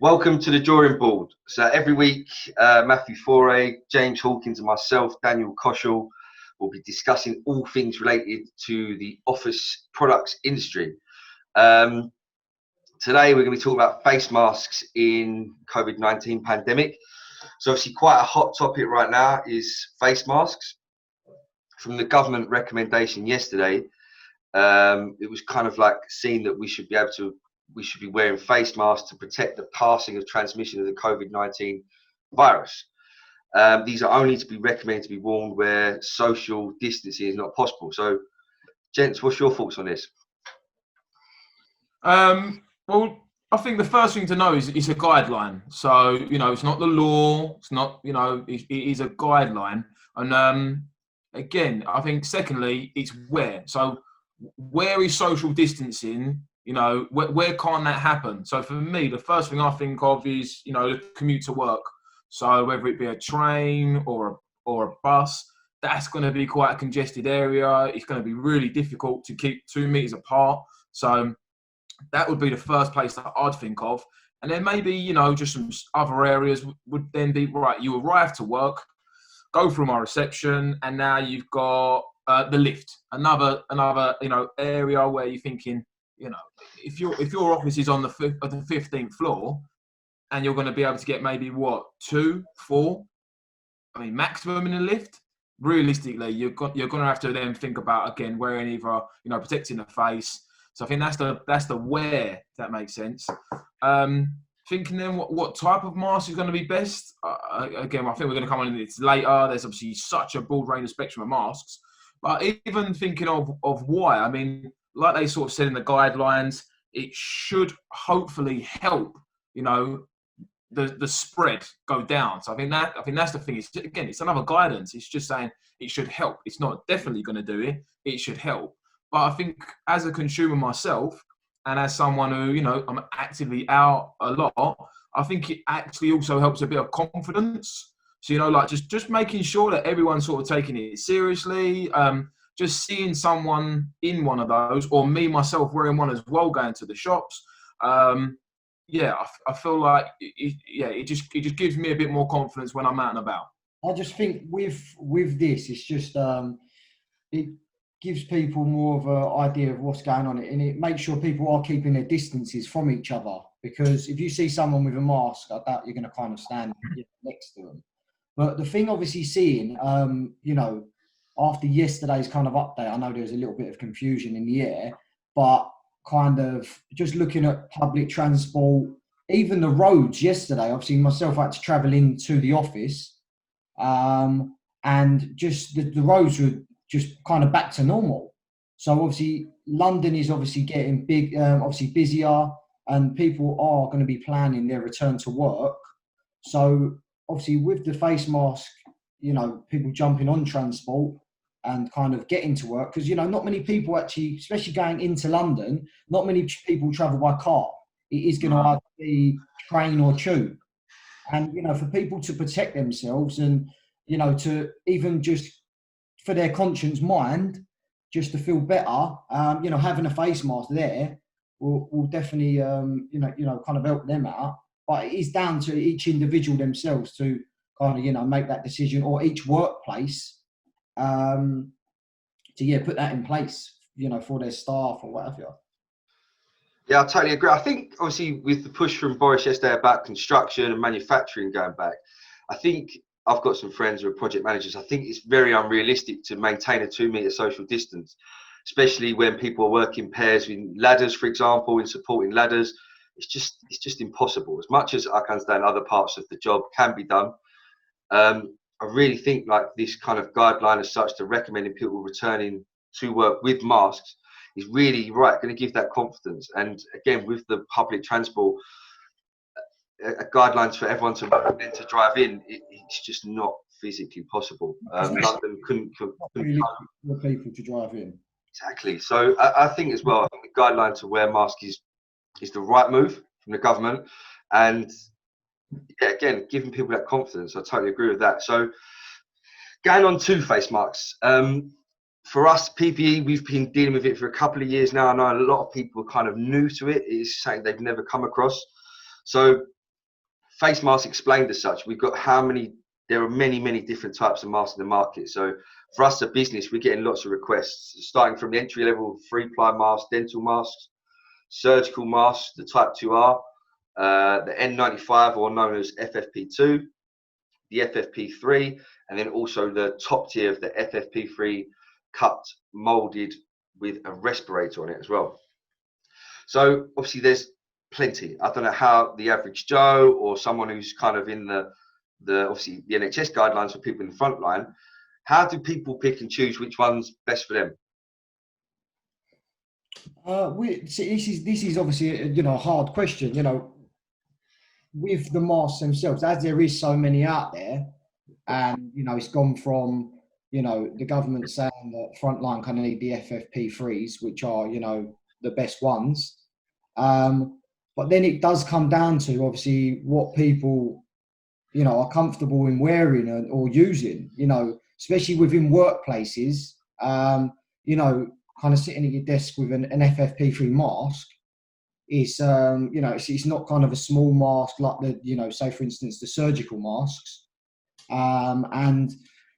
Welcome to the drawing board. So every week, Matthew Foray, James Hawkins and myself, Daniel Koshel, will be discussing all things related to the office products industry. Today, we're going to be talking about face masks in COVID-19 pandemic. So obviously quite a hot topic right now is face masks. From the government recommendation yesterday, it was kind of like seen that we should be wearing face masks to protect the passing of transmission of the COVID-19 virus. These are only to be recommended to be worn where social distancing is not possible. So, gents, what's your thoughts on this? Well, I think the first thing to know is it's a guideline. So, it's not the law. It's not, it is a guideline. And again, I think secondly, it's where. So where is social distancing? Where can't that happen? So for me, the first thing I think of is, the commute to work. So whether it be a train or a bus, that's going to be quite a congested area. It's going to be really difficult to keep 2 meters apart. So that would be the first place that I'd think of. And then maybe, just some other areas would then be, right, you arrive to work, go through my reception, and now you've got the lift. Another area where you're thinking, if your office is on the 15th floor and you're going to be able to get maybe 2, 4, maximum in a lift, realistically, you're going to have to then think about, again, wearing either, protecting the face. So I think that's the where, if that makes sense. Thinking then what type of mask is going to be best. Again, I think we're going to come on into this later. There's obviously such a broad range of spectrum of masks. But even thinking of why, like they sort of said in the guidelines, it should hopefully help, the spread go down. So I think that's the thing. It's another guidance. It's just saying it should help. It's not definitely going to do it. It should help. But I think as a consumer myself, and as someone who, I'm actively out a lot, I think it actually also helps a bit of confidence. So, just making sure that everyone's sort of taking it seriously, just seeing someone in one of those, or me, myself, wearing one as well, going to the shops. I feel like, it just gives me a bit more confidence when I'm out and about. I just think with this, it's just, it gives people more of an idea of what's going on, and it makes sure people are keeping their distances from each other. Because if you see someone with a mask, I doubt you're going to kind of stand next to them. But the thing, obviously, seeing, after yesterday's kind of update, I know there was a little bit of confusion in the air, but kind of just looking at public transport, even the roads yesterday, obviously myself, I had to travel into the office, and just the roads were just kind of back to normal. So obviously London is obviously getting big, obviously busier, and people are going to be planning their return to work. So obviously with the face mask, people jumping on transport and kind of getting to work, because, not many people actually, especially going into London, not many people travel by car. It is going to either be train or tube. And, for people to protect themselves and, to even just for their conscience mind, just to feel better, having a face mask there will definitely, kind of help them out. But it is down to each individual themselves to kind of, make that decision, or each workplace to put that in place, for their staff or whatever. Yeah, I totally agree. I think obviously with the push from Boris yesterday about construction and manufacturing going back, I think I've got some friends who are project managers. I think it's very unrealistic to maintain a 2 meter social distance, especially when people are working pairs in ladders, for example, in supporting ladders. It's just impossible. As much as I can understand other parts of the job can be done, I really think like this kind of guideline as such to recommending people returning to work with masks is really going to give that confidence. And again, with the public transport, guidelines for everyone to drive in, it's just not physically possible. London couldn't for people to drive in. Exactly. So I think as well, I think the guideline to wear masks is the right move from the government, and again, giving people that confidence. I totally agree with that. So going on to face masks, for us, PPE, we've been dealing with it for a couple of years now. I know a lot of people are kind of new to it. It's something they've never come across. So face mask explained as such, we've got there are many different types of masks in the market. So for us as a business, we're getting lots of requests, starting from the entry level 3-ply masks, dental masks, surgical masks, the type 2R, the N95 or known as FFP2, the FFP3, and then also the top tier of the FFP3 cut, molded with a respirator on it as well. So obviously there's plenty. I don't know how the average Joe or someone who's kind of in the obviously the NHS guidelines for people in the front line, how do people pick and choose which one's best for them? This is obviously a hard question. With the masks themselves, as there is so many out there, and it's gone from the government saying that frontline kind of need the FFP3s, which are the best ones. But then it does come down to obviously what people are comfortable in wearing or using. Especially within workplaces. Kind of sitting at your desk with an FFP3 mask is it's not kind of a small mask like the say for instance the surgical masks, and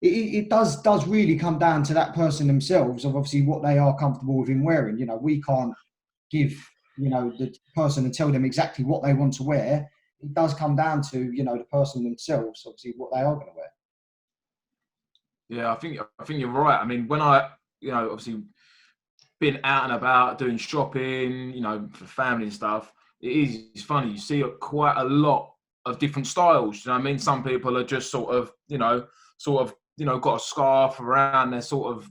it does really come down to that person themselves of obviously what they are comfortable with in wearing. We can't give the person and tell them exactly what they want to wear. It does come down to the person themselves, obviously what they are going to wear. Yeah, I think you're right. I mean, when I obviously been out and about doing shopping, for family and stuff, it's funny. You see quite a lot of different styles. You know what I mean? Some people are just sort of got a scarf around their sort of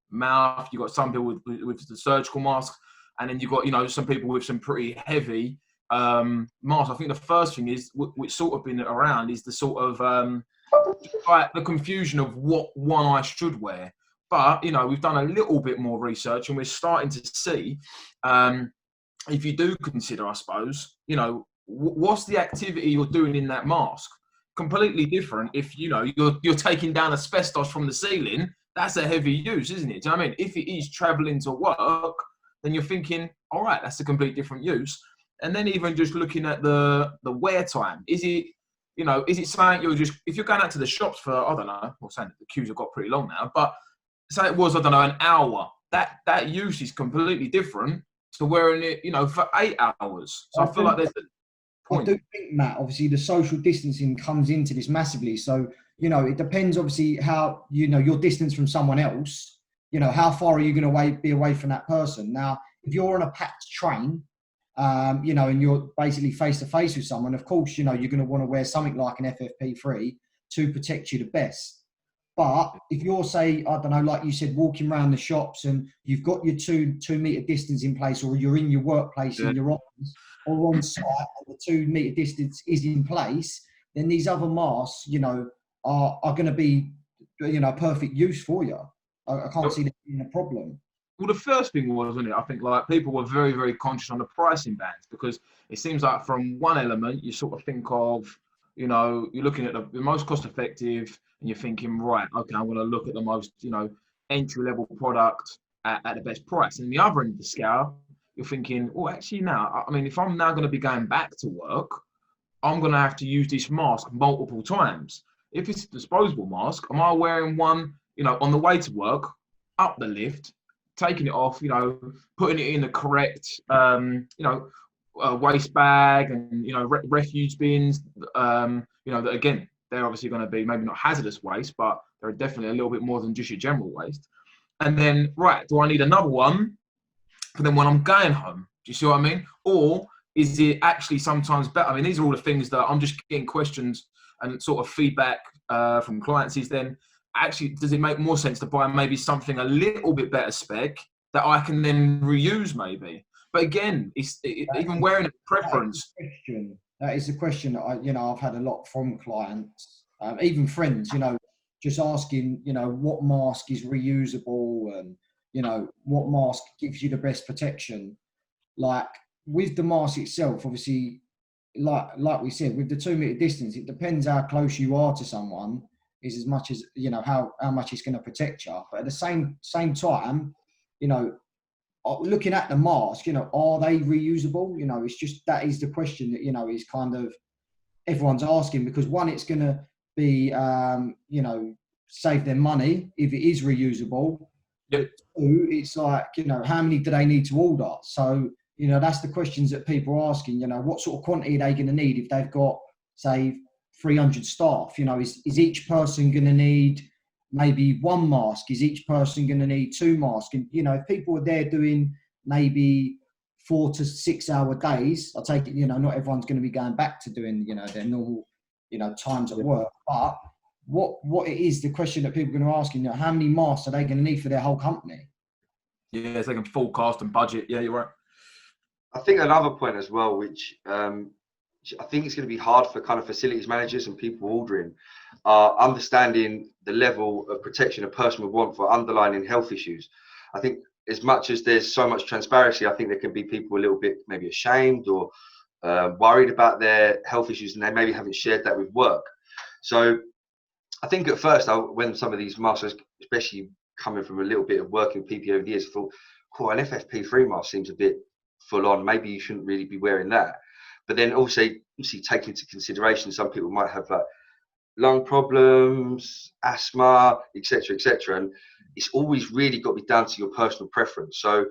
mouth. You got some people with the surgical mask, and then you got some people with some pretty heavy masks. I think the first thing is which sort of been around is the sort of the confusion of what one I should wear. But, we've done a little bit more research and we're starting to see, if you do consider, I suppose, what's the activity you're doing in that mask? Completely different. If, you're taking down asbestos from the ceiling, that's a heavy use, isn't it? Do you know what I mean? If it is traveling to work, then you're thinking, all right, that's a complete different use. And then even just looking at the wear time, is it something if you're going out to the shops for, I don't know, well, saying the queues have got pretty long now, but say it was, I don't know, an hour, that use is completely different to wearing it, for 8 hours. So I feel like there's a point. I do think, Matt, obviously the social distancing comes into this massively. So, it depends obviously how, your distance from someone else, how far are you going to be away from that person? Now, if you're on a packed train, and you're basically face to face with someone, of course, you're going to want to wear something like an FFP3 to protect you the best. But if you're, say, I don't know, like you said, walking around the shops and you've got your 2 meter distance in place, or you're in your workplace in your office or on site and the 2 meter distance is in place, then these other masks, are going to be, perfect use for you. I can't see that being a problem. Well, the first thing was, wasn't it? I think like people were very, very conscious on the pricing bands, because it seems like from one element you sort of think of, you're looking at the most cost effective and you're thinking, right, okay, I'm going to look at the most, entry level product at the best price. And the other end of the scale, you're thinking, well, actually now, I mean, if I'm now going to be going back to work, I'm going to have to use this mask multiple times. If it's a disposable mask, am I wearing one, on the way to work, up the lift, taking it off, putting it in the correct, waste bag and, refuge bins, that again, they're obviously going to be maybe not hazardous waste, but they're definitely a little bit more than just your general waste. And then, right, do I need another one for then when I'm going home? Do you see what I mean? Or is it actually sometimes better? I mean, these are all the things that I'm just getting questions and sort of feedback from clients is then, actually, does it make more sense to buy maybe something a little bit better spec that I can then reuse maybe? But again, even wearing a preference. That is a question that I've had a lot from clients, even friends, just asking, what mask is reusable and, what mask gives you the best protection. Like with the mask itself, obviously, like we said, with the 2 meter distance, it depends how close you are to someone. Is as much as how much it's going to protect you. But at the same time, looking at the mask, are they reusable? It's just, that is the question that, is kind of everyone's asking, because one, it's going to be, save them money if it is reusable. Yep. Two, it's like, how many do they need to order? So, that's the questions that people are asking, what sort of quantity are they going to need if they've got, say, 300 staff? Is each person going to need maybe one mask? Is each person going to need 2 masks? And, if people are there doing maybe 4 to 6 hour days, I take it, not everyone's going to be going back to doing, their normal, times at work. But what it is, the question that people are going to ask, how many masks are they going to need for their whole company? Yeah, so they can forecast and budget. Yeah, you're right. I think another point as well, which I think it's going to be hard for kind of facilities managers and people ordering, understanding the level of protection a person would want for underlying health issues. I think as much as there's so much transparency, I think there can be people a little bit maybe ashamed or worried about their health issues, and they maybe haven't shared that with work. So I think at first, when some of these masks, especially coming from a little bit of working with PPE over the years, I thought, cool, an FFP3 mask seems a bit full on. Maybe you shouldn't really be wearing that. But then also, take into consideration, some people might have like lung problems, asthma, etc., etc. And it's always really got to be down to your personal preference. So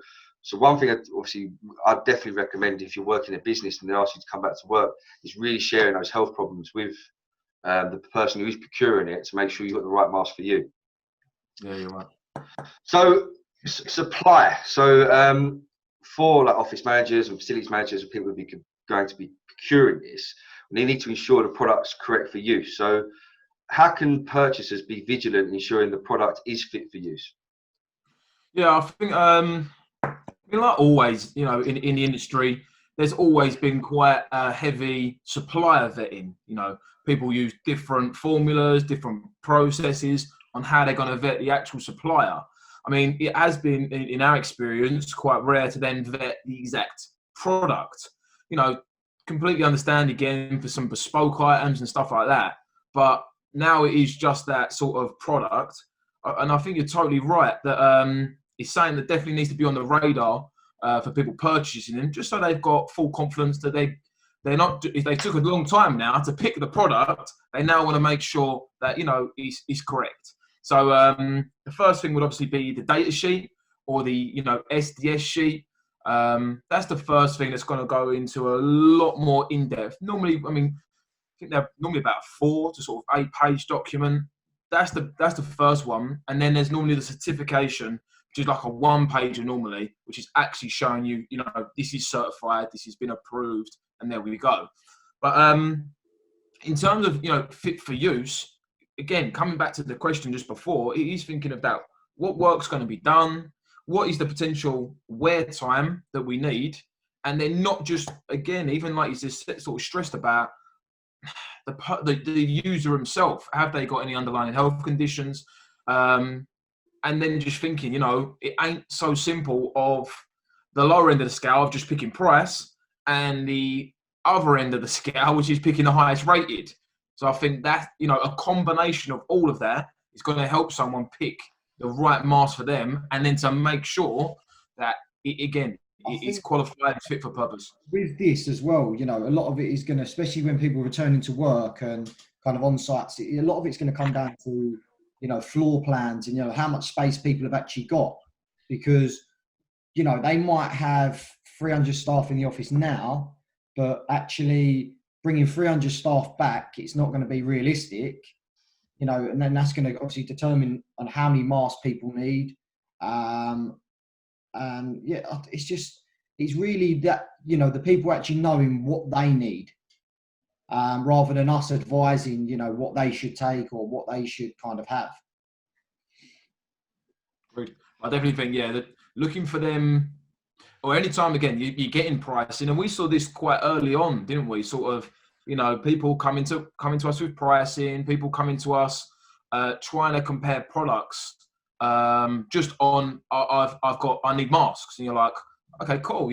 one thing, I'd definitely recommend if you're working in a business and they ask you to come back to work, is really sharing those health problems with the person who is procuring it to make sure you've got the right mask for you. Yeah, you're right. So supply. So for like office managers and facilities managers and people who are going to be procuring this, they need to ensure the product's correct for use. So how can purchasers be vigilant in ensuring the product is fit for use? Yeah, I think like always, in the industry, there's always been quite a heavy supplier vetting. People use different formulas, different processes on how they're going to vet the actual supplier. I mean, it has been, in our experience, quite rare to then vet the exact product. Completely understand, again, for some bespoke items and stuff like that. But now it is just that sort of product. And I think you're totally right that it's something that definitely needs to be on the radar for people purchasing them, just so they've got full confidence that they're not, if they took a long time now to pick the product, they now want to make sure that, is correct. So the first thing would obviously be the data sheet or the, SDS sheet. That's the first thing that's going to go into a lot more in-depth. Normally, I think they're normally about a 4 to sort of 8-page document. That's the first one. And then there's normally the certification, which is like a 1-pager normally, which is actually showing you, this is certified, this has been approved, and there we go. But in terms of, fit for use, again, coming back to the question just before, it is thinking about what work's going to be done, what is the potential wear time that we need, and then not just, again, even like you just sort of stressed about, the user himself, have they got any underlying health conditions? And then just thinking, it ain't so simple of the lower end of the scale of just picking price and the other end of the scale, which is picking the highest rated. So I think that, a combination of all of that is going to help someone pick the right mask for them, and then to make sure that, it is qualified and fit for purpose. With this as well, a lot of it is going to, especially when people are returning to work and kind of on sites, a lot of it's going to come down to, floor plans and, how much space people have actually got. Because, they might have 300 staff in the office now, but actually bringing 300 staff back, it's not going to be realistic. And then that's going to obviously determine on how many masks people need. And yeah, it's really that, the people actually knowing what they need, rather than us advising, what they should take or what they should kind of have. Great. I definitely think, that looking for them, or anytime, again, you're getting pricing, and we saw this quite early on, didn't we? Sort of, people coming to us with pricing, people coming to us trying to compare products just on, I need masks, and you're like, okay, cool,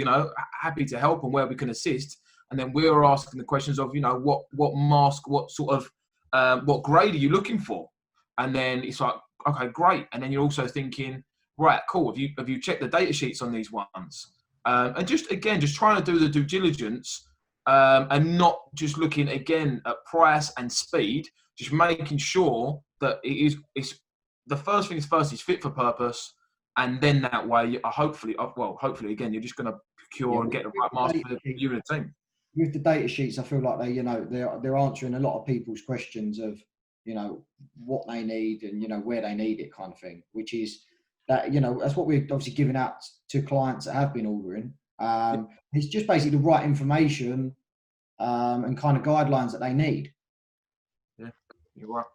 happy to help and where we can assist. And then we're asking the questions of, what mask, what sort of, what grade are you looking for? And then it's like, okay, great. And then you're also thinking, right, cool. Have you checked the data sheets on these ones? And just trying to do the due diligence and not just looking again at price and speed. Just making sure that it's the first things first is fit for purpose, and then that way, hopefully again, you're just going to procure and get the right master for you and the team. With the data sheets, I feel like they're answering a lot of people's questions of what they need and where they need it, kind of thing. Which is that that's what we're obviously giving out to clients that have been ordering. It's just basically the right information and kind of guidelines that they need. Yeah, you're right.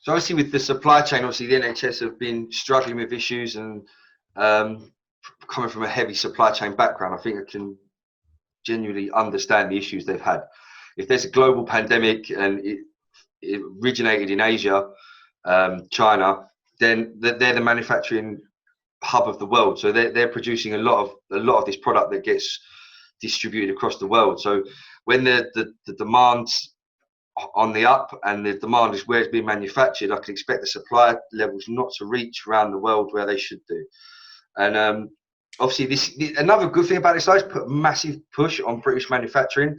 So obviously with the supply chain, obviously the NHS have been struggling with issues, and coming from a heavy supply chain background, I think I can genuinely understand the issues they've had. If there's a global pandemic and it originated in Asia, China, then they're the manufacturing hub of the world. So they're producing a lot of this product that gets distributed across the world. So when the demand's on the up and the demand is where it's being manufactured, I can expect the supply levels not to reach around the world where they should do. And obviously another good thing about this is put a massive push on British manufacturing.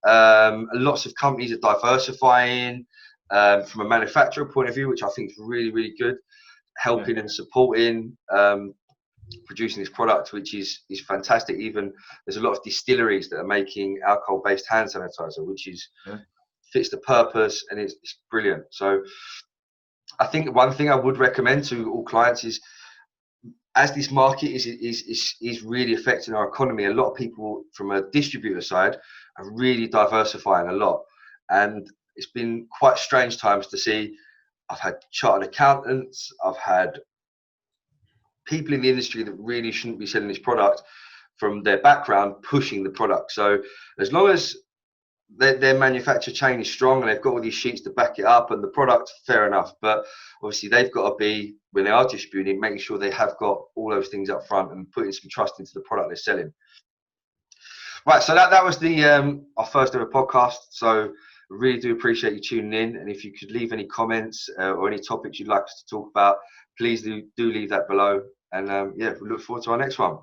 Lots of companies are diversifying from a manufacturer point of view, which I think is really, really good, helping and supporting producing this product, which is fantastic. Even there's a lot of distilleries that are making alcohol-based hand sanitizer, which is fits the purpose, and it's brilliant. So I think one thing I would recommend to all clients is, as this market is really affecting our economy, a lot of people from a distributor side are really diversifying a lot. And it's been quite strange times to see. I've had chartered accountants, I've had people in the industry that really shouldn't be selling this product from their background pushing the product. So as long as their manufacturer chain is strong and they've got all these sheets to back it up and the product, fair enough. But obviously they've got to be, when they are distributing, making sure they have got all those things up front and putting some trust into the product they're selling. Right, so that was our first ever podcast. So I really do appreciate you tuning in. And if you could leave any comments or any topics you'd like us to talk about, please do leave that below. And we look forward to our next one.